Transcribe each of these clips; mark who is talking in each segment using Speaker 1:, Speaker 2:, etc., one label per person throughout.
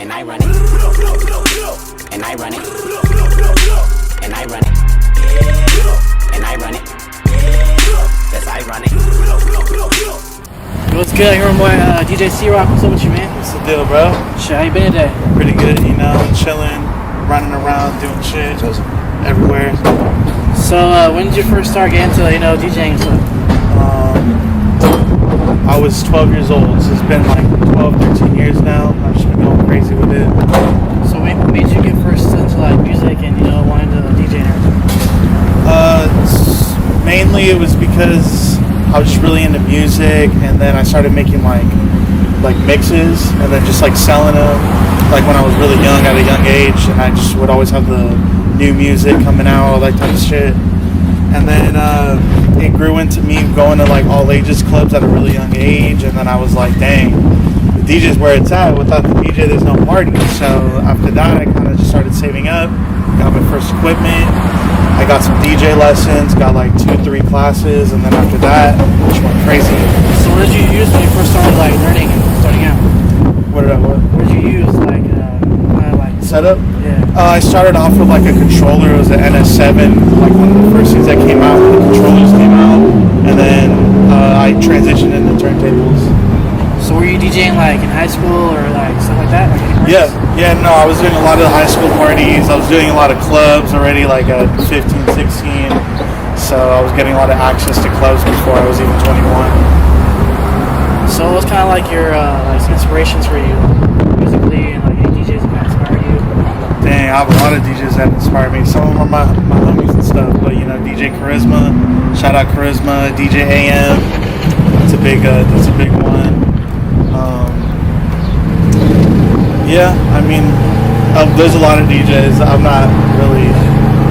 Speaker 1: and I run it, and I run it, and I run it, and I run it, yes, I run it.
Speaker 2: What's good? Here, my DJ C.roc. What's up with you, man?
Speaker 3: What's the deal, bro?
Speaker 2: Shit, how you been today?
Speaker 3: Pretty good, you know, chilling, running around, doing shit, just everywhere.
Speaker 2: So, when did you first start getting into, DJing and stuff?
Speaker 3: I was 12 years old, so it's been like 12, 13 years now. I've just been going crazy with it.
Speaker 2: So, what made you get first into, music and, wanting to DJ and everything?
Speaker 3: Mainly it was because I was just really into music, and then I started making like mixes, and then just selling them, when I was really young, at a young age, and I just would always have the new music coming out, all that type of shit. And then it grew into me going to all ages clubs at a really young age, and then I was like, dang, the DJ's where it's at. Without the DJ, there's no party. So after that, I kind of just started saving up, got my first equipment. I got some DJ lessons, got 2-3 classes, and then after that, just went crazy.
Speaker 2: So what did you use when you first started learning and starting out?
Speaker 3: What
Speaker 2: did you use
Speaker 3: setup?
Speaker 2: Yeah.
Speaker 3: I started off with a controller. It was an NS7, one of the first things that came out when the controllers came out, and then I transitioned into turntables.
Speaker 2: So were you DJing in high school or stuff like that?
Speaker 3: Yeah, no, I was doing a lot of high school parties. I was doing a lot of clubs already, at 15, 16. So I was getting a lot of access to clubs before I was even 21.
Speaker 2: So what's kind of your inspirations for you musically, and any DJs that inspire you?
Speaker 3: Dang, I have a lot of DJs that inspire me. Some of them are my homies and stuff, but DJ Charisma, shout out Charisma, DJ AM, that's a big one. Yeah, I mean, there's a lot of DJs. I'm not really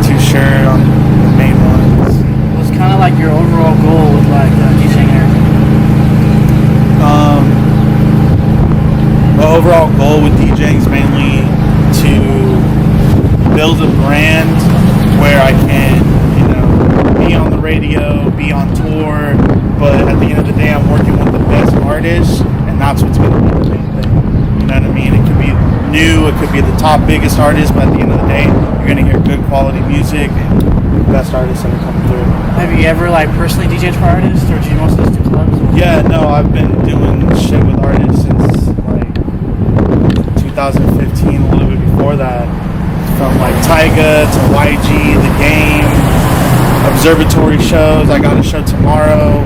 Speaker 3: too sure on the main ones.
Speaker 2: What's kind of your overall goal with DJing and everything?
Speaker 3: My overall goal with DJing is mainly to build a brand where I can, be on the radio, be on tour, but at the end of the day, I'm working with the best artists, and that's what's going to be the main thing. You know what I mean? It could be new, it could be the top biggest artist, but at the end of the day, you're going to hear good quality music and the best artists that are coming through.
Speaker 2: Have you ever personally DJed for artists, or do you mostly just do clubs?
Speaker 3: Yeah, no, I've been doing shit with artists since 2015, a little bit before that. From Tyga to YG, The Game, observatory shows. I got a show tomorrow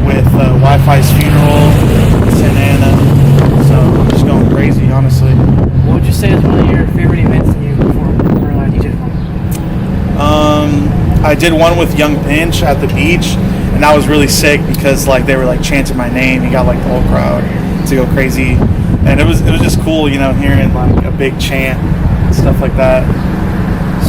Speaker 3: with Wi-Fi's Funeral, Santa Ana. So I'm just going crazy, honestly.
Speaker 2: What would you say is one of your favorite events that you performed or DJed for?
Speaker 3: I did one with Young Pinch at the beach, and that was really sick because they were chanting my name. You got the whole crowd to go crazy, and it was just cool, hearing a big chant and stuff like that.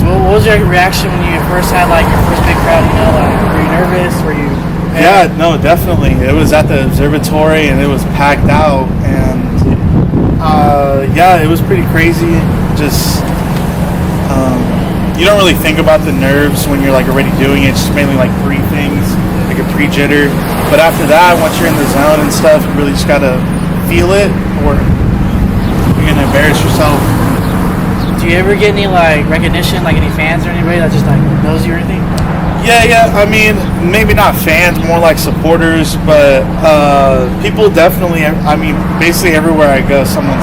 Speaker 2: So what was your reaction when you first had your first big crowd? Were you nervous? Were you?
Speaker 3: Yeah, no, definitely. It was at the observatory, and it was packed out, and it was pretty crazy. Just you don't really think about the nerves when you're already doing it. It's just mainly three things, a pre-jitter. But after that, once you're in the zone and stuff, you really just gotta feel it, or you're gonna embarrass yourself.
Speaker 2: Do you ever get any recognition, any fans or anybody that just knows you or anything?
Speaker 3: Yeah. I mean, maybe not fans, more supporters, but people definitely. I mean, basically everywhere I go, someone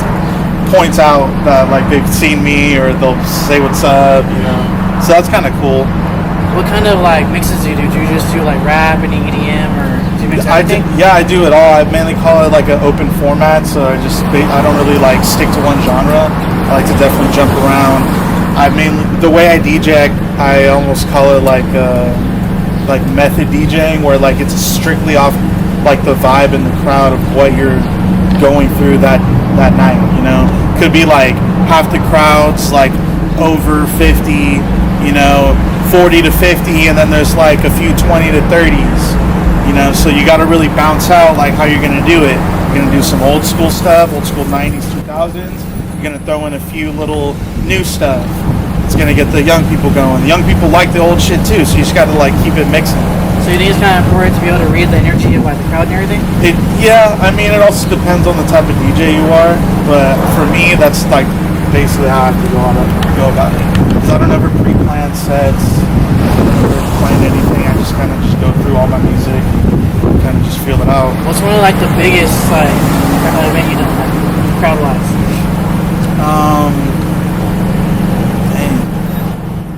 Speaker 3: points out that they've seen me, or they'll say what's up, So that's kind of cool.
Speaker 2: What kind of mixes do you do? Do you just do rap and EDM, or do you mix everything?
Speaker 3: I do it all. I mainly call it an open format, so I don't really stick to one genre. I like to definitely jump around. The way I DJ, I almost call it method DJing, where it's strictly off the vibe and the crowd of what you're going through that night. Could be half the crowd's over 50, 40 to 50, and then there's a few 20 to 30s. So you got to really bounce out how you're gonna do it. You're gonna do some old school stuff, old school 90s, 2000s. You're gonna throw in a few little new stuff. It's gonna get the young people going. The young people like the old shit too, so you just gotta keep it mixing.
Speaker 2: So So you think it's kind of important to be able to read the energy of like the crowd and everything?
Speaker 3: Yeah, I mean, it also depends on the type of DJ you are, but for me, that's like basically how I have to go about it. Because I don't ever pre-plan sets, or plan anything. I just kind of just go through all my music, kind of just feel it out.
Speaker 2: What's one of like the biggest like event you done, like crowd-wise?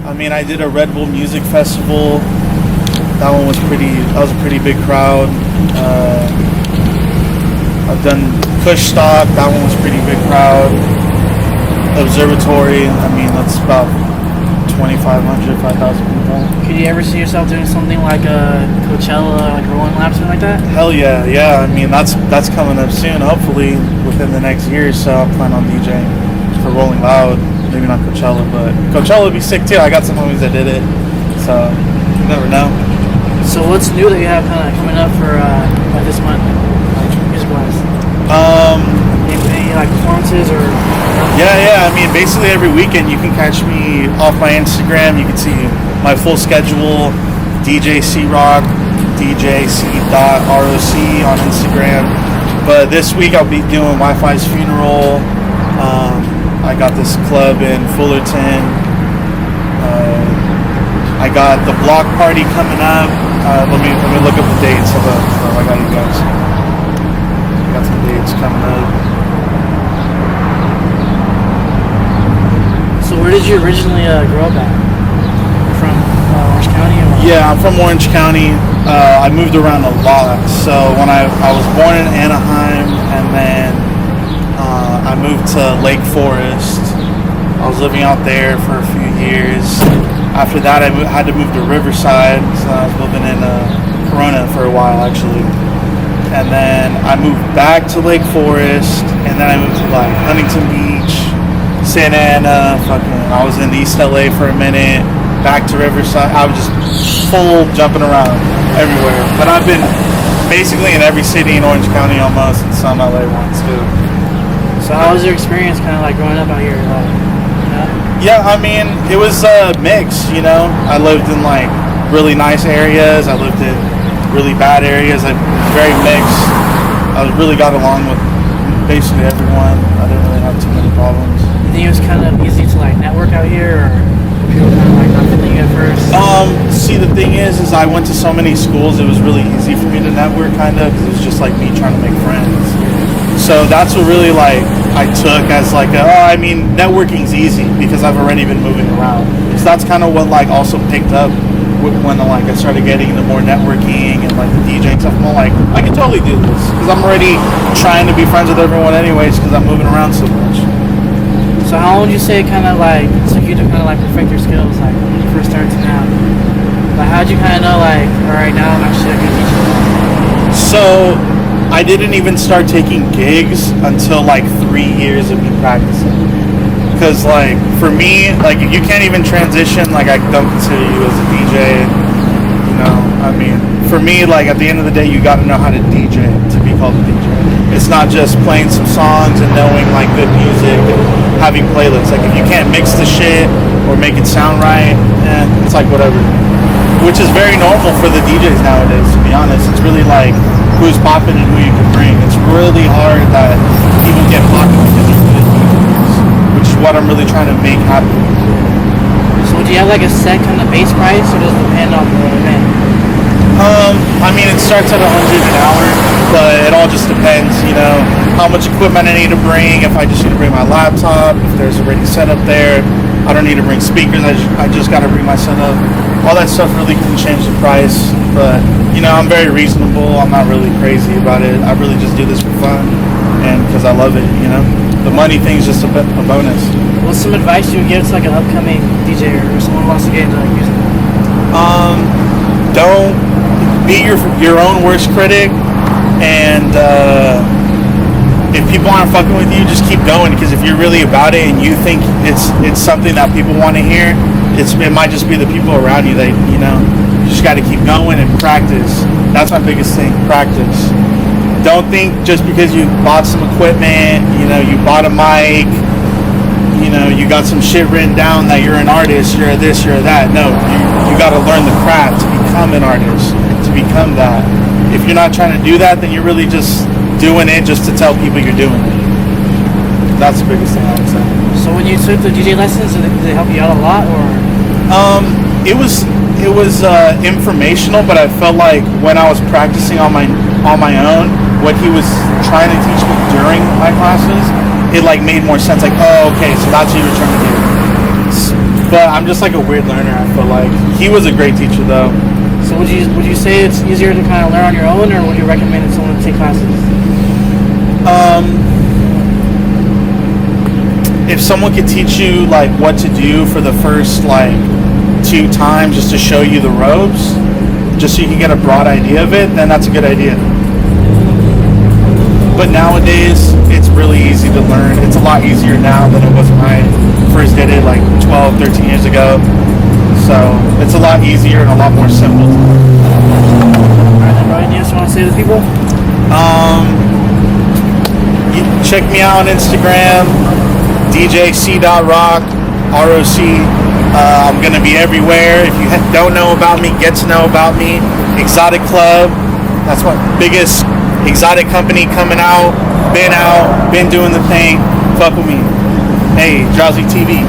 Speaker 3: I mean, I did a Red Bull Music Festival. That was a pretty big crowd. I've done Kush Stock. That one was a pretty big crowd. Observatory. I mean, that's about 2,500, 5,000 people.
Speaker 2: Could you ever see yourself doing something like a Coachella, like Rolling Loud, something like that?
Speaker 3: Hell yeah, yeah. I mean, that's coming up soon. Hopefully within the next year or so. I plan on DJing for Rolling Loud. Maybe not Coachella, but Coachella would be sick too. I got some homies that did it, so you never know.
Speaker 2: So what's new that you have kind of coming up for like this month, like music-wise? Any like performances or?
Speaker 3: Yeah. I mean, basically every weekend you can catch me off my Instagram. You can see my full schedule. DJ c.roc, DJ c.roc on Instagram. But this week I'll be doing Wi-Fi's funeral. I got this club in Fullerton. I got the block party coming up. Let me look up the dates. I got you guys. I got some dates coming up.
Speaker 2: So where did you originally grow up at? You're from Orange County? Or?
Speaker 3: Yeah, I'm from Orange County. I moved around a lot. So when I was born in Anaheim, and then I moved to Lake Forest. I was living out there for a few years. After that, I had to move to Riverside, so I was living in Corona for a while, actually. And then I moved back to Lake Forest, and then I moved to like Huntington Beach, Santa Ana. I was in East LA for a minute. Back to Riverside. I was just full jumping around everywhere. But I've been basically in every city in Orange County almost, and some LA ones too.
Speaker 2: So how was your experience kind of like growing up out here? Like, you know?
Speaker 3: Yeah, I mean, it was a mix, you know. I lived in like really nice areas. I lived in really bad areas. I very mixed. I really got along with basically everyone. I didn't really have too many problems.
Speaker 2: You think it was kind of easy to like network out here, or were people kind of like not feeling you at first?
Speaker 3: See, the thing is I went to so many schools. It was really easy for me to network, kind of, because it was just like me trying to make friends. So that's what really like I took as like networking's easy because I've already been moving around. So that's kind of what like also picked up when like I started getting into more networking and like the DJing stuff. I'm like, I can totally do this because I'm already trying to be friends with everyone anyways because I'm moving around so much.
Speaker 2: So how would you say it kind of like took you to kind of like perfect your skills, like when you first started to now? Like how'd you kind of know like, all right, now I'm actually a good teacher?
Speaker 3: So I didn't even start taking gigs until like 3 years of me practicing. Because like for me, like if you can't even transition, like I don't consider you as a DJ. You know, I mean, for me, like at the end of the day, you got to know how to DJ to be called a DJ. It's not just playing some songs and knowing like good music and having playlists. Like if you can't mix the shit or make it sound right, it's like whatever. Which is very normal for the DJs nowadays, to be honest. It's really like who's popping and who you can bring. It's really hard that people get popping because of good DJs, which is what I'm really trying to make happen.
Speaker 2: So do you have like a set kind of base price, or does it depend on the event?
Speaker 3: I mean, it starts at $100 an hour, but it all just depends, you know, how much equipment I need to bring. If I just need to bring my laptop, if there's already set up there, I don't need to bring speakers. I just got to bring my setup. All that stuff really can change the price, but you know, I'm very reasonable. I'm not really crazy about it. I really just do this for fun and because I love it, you know. The money thing is just a bonus.
Speaker 2: What's some advice you would give to like an upcoming DJ or someone who wants to get into like music?
Speaker 3: Don't be your own worst critic, and if people aren't fucking with you, just keep going, because if you're really about it and you think it's something that people want to hear, it might just be the people around you that, you know, you just got to keep going and practice. That's my biggest thing, practice. Don't think just because you bought some equipment, you know, you bought a mic, you know, you got some shit written down that you're an artist, you're a this, you're a that. No, you got to learn the craft to become an artist, to to become that. If you're not trying to do that, then you're really just doing it just to tell people you're doing it. That's the biggest thing I would say.
Speaker 2: So when you took the DJ lessons, did they help you out a lot, or?
Speaker 3: It was informational, but I felt like when I was practicing on my own, what he was trying to teach me during my classes, it like made more sense. Like, oh, okay, so that's what you were trying to do. But I'm just like a weird learner. I feel like he was a great teacher, though.
Speaker 2: So would you say it's easier to kind of learn on your own, or would you recommend someone to take classes?
Speaker 3: If someone could teach you like what to do for the first like 2 times just to show you the ropes, just so you can get a broad idea of it, then that's a good idea. But nowadays, it's really easy to learn. It's a lot easier now than it was when I first did it like 12, 13 years ago. So it's a lot easier and a lot more simple.
Speaker 2: Alright then, bro, anything else you want to say to the people?
Speaker 3: You check me out on Instagram, DJ c.roc, ROC. I'm going to be everywhere. If you don't know about me, get to know about me. Exotic Club, that's my biggest exotic company coming out. Been doing the thing. Fuck with me. Hey, Drowsy TV.